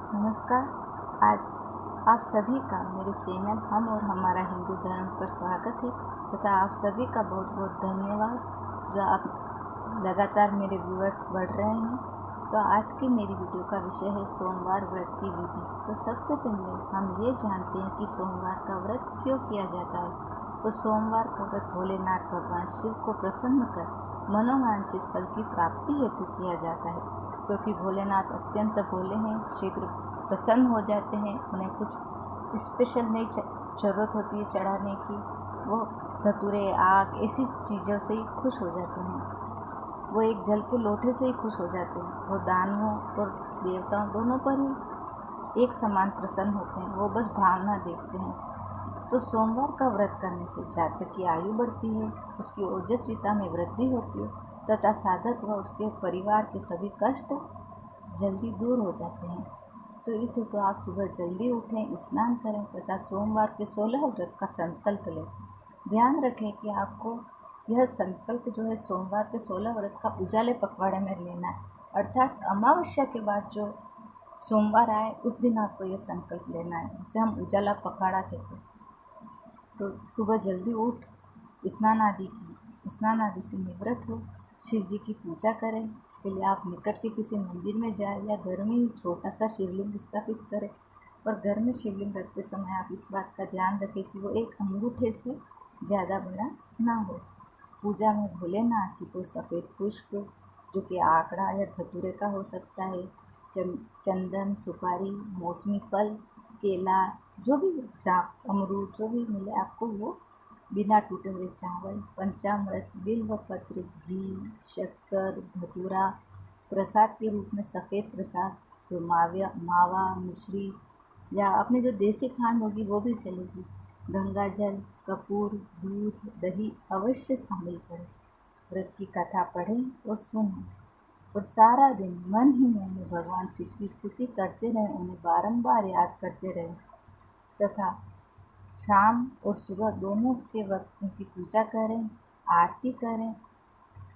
नमस्कार। आज आप सभी का मेरे चैनल हम और हमारा हिंदू धर्म पर स्वागत है तथा आप सभी का बहुत बहुत धन्यवाद जो आप लगातार मेरे व्यूअर्स बढ़ रहे हैं। तो आज की मेरी वीडियो का विषय है सोमवार व्रत की विधि। तो सबसे पहले हम ये जानते हैं कि सोमवार का व्रत क्यों किया जाता है। तो सोमवार का व्रत भोलेनाथ भगवान शिव को प्रसन्न कर मनोवांछित फल की प्राप्ति हेतु किया जाता है, क्योंकि भोलेनाथ अत्यंत भोले हैं, शीघ्र प्रसन्न हो जाते हैं। उन्हें कुछ स्पेशल नहीं ज़रूरत होती है चढ़ाने की, वो धतूरे आग ऐसी चीज़ों से ही खुश हो जाते हैं। वो एक जल के लोटे से ही खुश हो जाते हैं। वो दानवों और देवताओं दोनों पर ही एक समान प्रसन्न होते हैं। वो बस भावना देखते हैं। तो सोमवार का व्रत करने से जातक की आयु बढ़ती है, उसकी ओजस्विता में वृद्धि होती है तथा साधक व उसके परिवार के सभी कष्ट जल्दी दूर हो जाते हैं। तो इस हेतु आप सुबह जल्दी उठें, स्नान करें तथा सोमवार के 16 व्रत का संकल्प लें। ध्यान रखें कि आपको यह संकल्प जो है सोमवार के 16 व्रत का उजाले पखवाड़े में लेना है, अर्थात अमावस्या के बाद जो सोमवार आए उस दिन आपको यह संकल्प लेना है, जिसे हम उजाला पखवाड़ा कहते हैं। तो सुबह जल्दी उठ स्नान आदि से निवृत्त हो, शिव जी की पूजा करें। इसके लिए आप निकट के किसी मंदिर में जाएं या घर में ही छोटा सा शिवलिंग स्थापित करें। पर घर में शिवलिंग रखते समय आप इस बात का ध्यान रखें कि वो एक अंगूठे से ज़्यादा बड़ा ना हो। पूजा में भोलेनाथ जी को सफ़ेद पुष्प, जो कि आंकड़ा या धतूरे का हो सकता है, चंदन, सुपारी, मौसमी फल, केला, जो भी अमरूद जो भी मिले आपको, वो बिना टूटे हुए चावल, पंचामृत, बिल्व पत्र, घी, शक्कर, धतूरा, प्रसाद के रूप में सफ़ेद प्रसाद जो मावा, मिश्री या अपने जो देसी खांड होगी वो भी चलेगी, गंगा जल, कपूर, दूध, दही अवश्य शामिल करें। व्रत की कथा पढ़ें और सुनें और सारा दिन मन ही मन में भगवान शिव की स्तुति करते रहें, उन्हें बारंबार याद करते रहें तथा शाम और सुबह दोनों के वक्त उनकी पूजा करें, आरती करें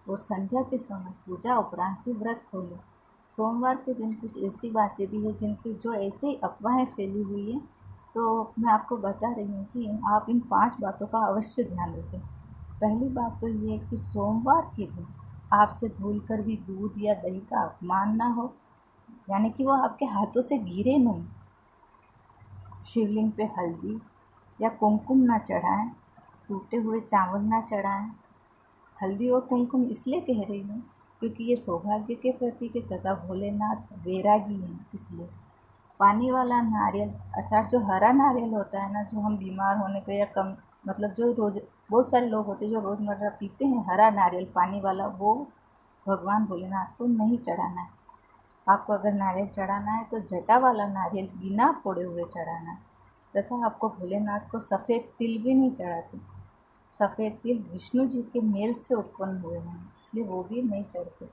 और संध्या के समय पूजा उपरांत ही व्रत खोलें। सोमवार के दिन कुछ ऐसी बातें भी हैं जिनकी जो ऐसे ही अफवाहें फैली हुई हैं, तो मैं आपको बता रही हूँ कि आप इन 5 बातों का अवश्य ध्यान रखें। पहली बात तो ये है कि सोमवार के दिन आपसे भूलकर भी दूध या दही का अपमान ना हो, यानी कि वो आपके हाथों से गिरे नहीं। शिवलिंग पे हल्दी या कुमकुम ना चढ़ाएं, टूटे हुए चावल ना चढ़ाएं। हल्दी और कुमकुम इसलिए कह रही हूँ क्योंकि ये सौभाग्य के प्रतीक है तथा भोलेनाथ वैरागी हैं, इसलिए। पानी वाला नारियल, अर्थात जो हरा नारियल होता है ना, जो हम बीमार होने पे या कम जो रोज़ बहुत सारे लोग होते हैं जो रोज़मर्रा पीते हैं हरा नारियल पानी वाला, वो भगवान भोलेनाथ को नहीं चढ़ाना है। आपको अगर नारियल चढ़ाना है तो जटा वाला नारियल बिना फोड़े हुए चढ़ाना है तथा आपको भोलेनाथ को सफ़ेद तिल भी नहीं चढ़ाते। सफ़ेद तिल विष्णु जी के मेल से उत्पन्न हुए हैं, इसलिए वो भी नहीं चढ़ते।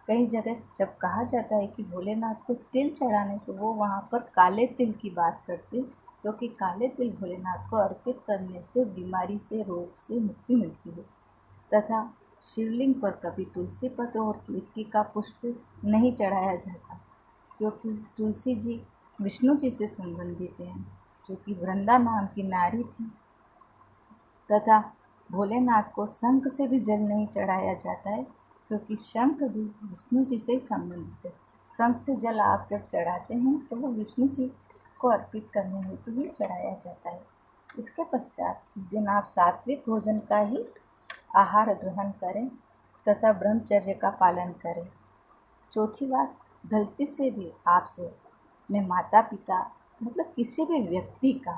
कई जगह जब कहा जाता है कि भोलेनाथ को तिल चढ़ाने, तो वो वहाँ पर काले तिल की बात करते, क्योंकि काले तिल भोलेनाथ को अर्पित करने से बीमारी से, रोग से मुक्ति मिलती है। तथा शिवलिंग पर कभी तुलसी पत्र और केतकी का पुष्प नहीं चढ़ाया जाता, क्योंकि तुलसी जी विष्णु जी से संबंधित हैं, जो कि वृंदा नाम की नारी थी। तथा भोलेनाथ को शंख से भी जल नहीं चढ़ाया जाता है, क्योंकि शंख भी विष्णु जी से ही संबंधित है। शंख से जल आप जब चढ़ाते हैं तो वो विष्णु जी को अर्पित करने हेतु ही चढ़ाया जाता है। इसके पश्चात इस दिन आप सात्विक भोजन का ही आहार ग्रहण करें तथा ब्रह्मचर्य का पालन करें। चौथी बात, गलती से भी आपसे अपने माता पिता किसी भी व्यक्ति का,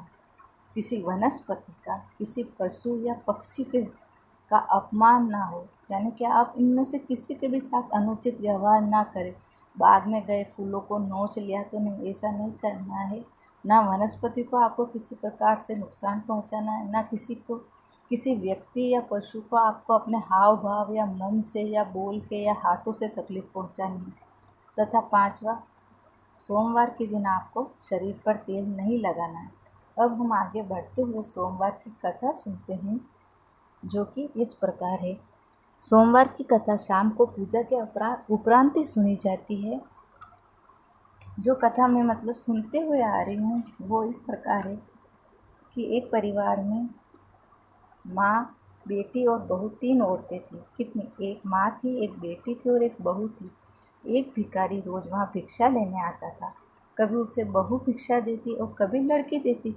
किसी वनस्पति का, किसी पशु या पक्षी का अपमान ना हो, यानी कि आप इनमें से किसी के भी साथ अनुचित व्यवहार ना करें। बाग में गए फूलों को नोच लिया तो नहीं, ऐसा नहीं करना है। ना वनस्पति को आपको किसी प्रकार से नुकसान पहुंचाना है, ना किसी व्यक्ति या पशु को आपको अपने हाव भाव या मन से या बोल के या हाथों से तकलीफ पहुंचानी है। तथा 5वां, सोमवार के दिन आपको शरीर पर तेल नहीं लगाना है। अब हम आगे बढ़ते हुए सोमवार की कथा सुनते हैं, जो कि इस प्रकार है। सोमवार की कथा शाम को पूजा के उपरांत ही सुनी जाती है। जो कथा मैं मतलब सुनते हुए आ रही हूँ वो इस प्रकार है कि एक परिवार में माँ, बेटी और बहू 3 औरतें थी। कितनी? एक माँ थी, एक बेटी थी और एक बहू थी। एक भिखारी रोज वहाँ भिक्षा लेने आता था। कभी उसे बहू भिक्षा देती और कभी लड़की देती।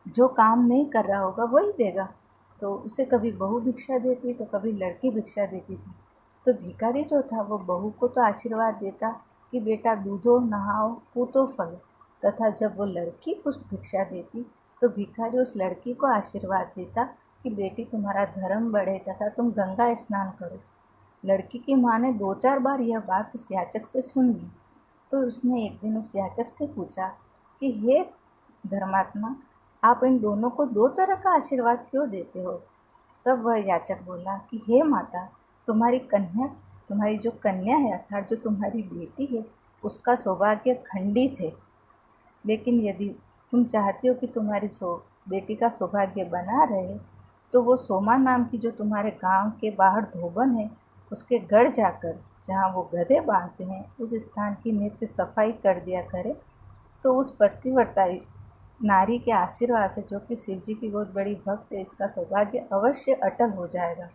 जो काम नहीं कर रहा होगा वही देगा। तो उसे कभी बहू भिक्षा देती तो कभी लड़की भिक्षा देती थी। तो भिखारी जो था वो बहू को तो आशीर्वाद देता कि बेटा दूधो नहाओ पूतो फलो, तथा जब वो लड़की कुछ भिक्षा देती तो भिखारी उस लड़की को आशीर्वाद देता कि बेटी तुम्हारा धर्म बढ़े तथा तुम गंगा स्नान करो। लड़की की माँ ने 2-4 बार यह बात उस याचक से सुन ली। तो उसने एक दिन उस याचक से पूछा कि हे धर्मात्मा, आप इन दोनों को 2 तरह का आशीर्वाद क्यों देते हो? तब वह याचक बोला कि हे माता, तुम्हारी जो कन्या है अर्थात जो तुम्हारी बेटी है उसका सौभाग्य खंडित है। लेकिन यदि तुम चाहती हो कि तुम्हारी बेटी का सौभाग्य बना रहे तो वो सोमा नाम की जो तुम्हारे गांव के बाहर धोबन है उसके घर जाकर जहाँ वो गधे बांधते हैं उस स्थान की नित्य सफाई कर दिया करे। तो उस पतिव्रता नारी के आशीर्वाद से, जो कि शिव जी की बहुत बड़ी भक्त है, इसका सौभाग्य अवश्य अटल हो जाएगा।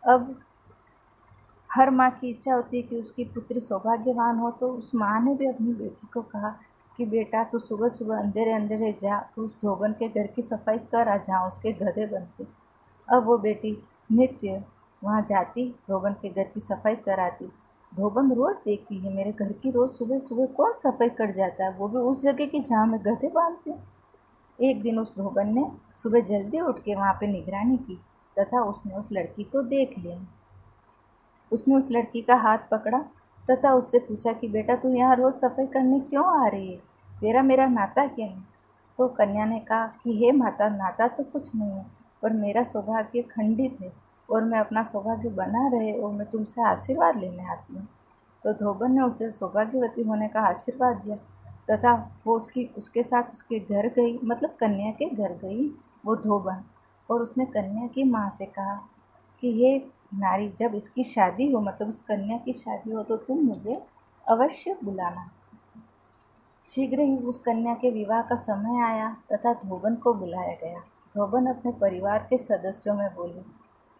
अब हर माँ की इच्छा होती है कि उसकी पुत्री सौभाग्यवान हो। तो उस माँ ने भी अपनी बेटी को कहा कि बेटा तू सुबह सुबह अंधेरे अंधेरे जा उस धोबन के घर की सफाई कर आ जहाँ उसके गधे बनते। अब वो बेटी नित्य वहाँ जाती, धोबन के घर की सफाई कराती। धोबन रोज देखती है मेरे घर की रोज सुबह सुबह कौन सफाई कर जाता है, वो भी उस जगह की जहाँ मैं गधे बांधती हूँ। एक दिन उस धोबन ने सुबह जल्दी उठ के वहाँ पे निगरानी की तथा उसने उस लड़की को देख लिया। उसने उस लड़की का हाथ पकड़ा तथा उससे पूछा कि बेटा तू यहाँ रोज़ सफाई करने क्यों आ रही है, तेरा मेरा नाता क्या है? तो कन्या ने कहा कि हे माता, नाता तो कुछ नहीं है, पर मेरा सौभाग्य खंडित है और मैं अपना सौभाग्य बना रहे और मैं तुमसे आशीर्वाद लेने आती हूँ। तो धोबन ने उसे सौभाग्यवती होने का आशीर्वाद दिया तथा वो उसके साथ उसके घर गई, मतलब कन्या के घर गई वो धोबन। और उसने कन्या की माँ से कहा कि हे नारी, जब इसकी शादी हो, मतलब उस कन्या की शादी हो, तो तुम मुझे अवश्य बुलाना। शीघ्र ही उस कन्या के विवाह का समय आया तथा धोबन को बुलाया गया। धोबन अपने परिवार के सदस्यों में बोली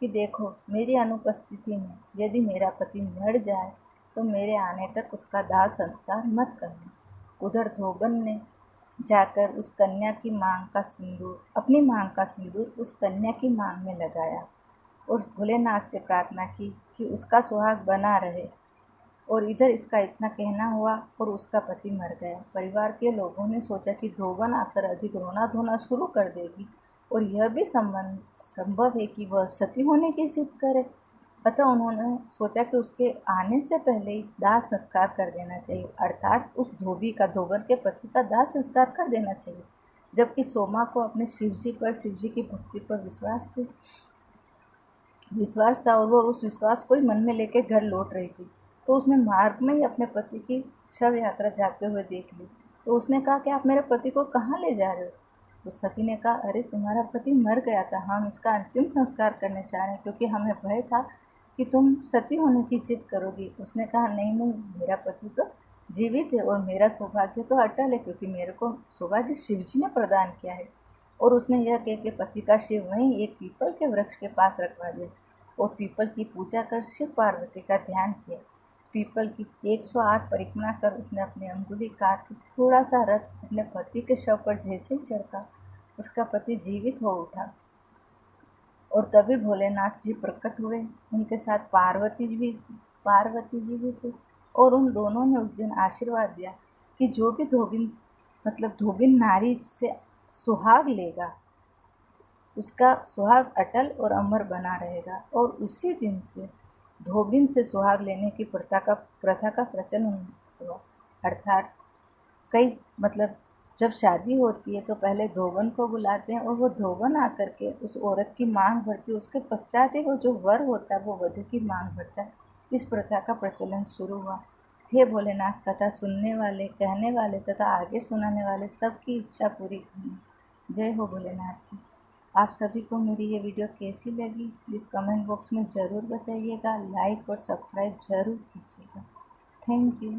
कि देखो, मेरी अनुपस्थिति में यदि मेरा पति मर जाए तो मेरे आने तक उसका दाह संस्कार मत करना। उधर धोबन ने जाकर उस कन्या की मांग का सिंदूर, अपनी मांग का सिंदूर उस कन्या की मांग में लगाया और भोलेनाथ से प्रार्थना की कि उसका सुहाग बना रहे। और इधर इसका इतना कहना हुआ और उसका पति मर गया। परिवार के लोगों ने सोचा कि धोबन आकर अधिक रोना धोना शुरू कर देगी और यह भी संभव है कि वह सती होने की जिद करे। अतः उन्होंने सोचा कि उसके आने से पहले ही दाह संस्कार कर देना चाहिए, अर्थात उस धोबन के पति का दाह संस्कार कर देना चाहिए। जबकि सोमा को अपने शिव जी की भक्ति पर विश्वास था और वह उस विश्वास को ही मन में लेकर घर लौट रही थी। तो उसने मार्ग में ही अपने पति की शव यात्रा जाते हुए देख ली। तो उसने कहा कि आप मेरे पति को कहाँ ले जा रहे हो? तो सखी ने कहा, अरे तुम्हारा पति मर गया था, हम इसका अंतिम संस्कार करने चाह रहे हैं क्योंकि हमें भय था कि तुम सती होने की जिद करोगी। उसने कहा, नहीं नहीं, मेरा पति तो जीवित है और मेरा सौभाग्य तो अटल है क्योंकि मेरे को सौभाग्य शिव जी ने प्रदान किया है। और उसने यह कह के पति का शिव वहीं एक पीपल के वृक्ष के पास रखवा दिया और पीपल की पूजा कर शिव पार्वती का ध्यान किया। पीपल की 108 परिक्रमा कर उसने अपनी अंगुली काट के थोड़ा सा रख अपने पति के शव पर जैसे ही छिड़का, उसका पति जीवित हो उठा। और तभी भोलेनाथ जी प्रकट हुए, उनके साथ पार्वती जी भी थी। और उन दोनों ने उस दिन आशीर्वाद दिया कि जो भी धोबिन नारी से सुहाग लेगा उसका सुहाग अटल और अमर बना रहेगा। और उसी दिन से धोबिन से सुहाग लेने की प्रथा का प्रचलन हुआ। अर्थात जब शादी होती है तो पहले धोबन को बुलाते हैं और वो धोबन आकर के उस औरत की मांग भरती है, उसके पश्चात ही वो जो वर होता है वो वधू की मांग भरता है। इस प्रथा का प्रचलन शुरू हुआ। हे भोलेनाथ, कथा सुनने वाले, कहने वाले तथा आगे सुनाने वाले सबकी इच्छा पूरी करना। जय हो भोलेनाथ की। आप सभी को मेरी ये वीडियो कैसी लगी प्लीज़ कमेंट बॉक्स में ज़रूर बताइएगा। लाइक और सब्सक्राइब ज़रूर कीजिएगा। Thank you.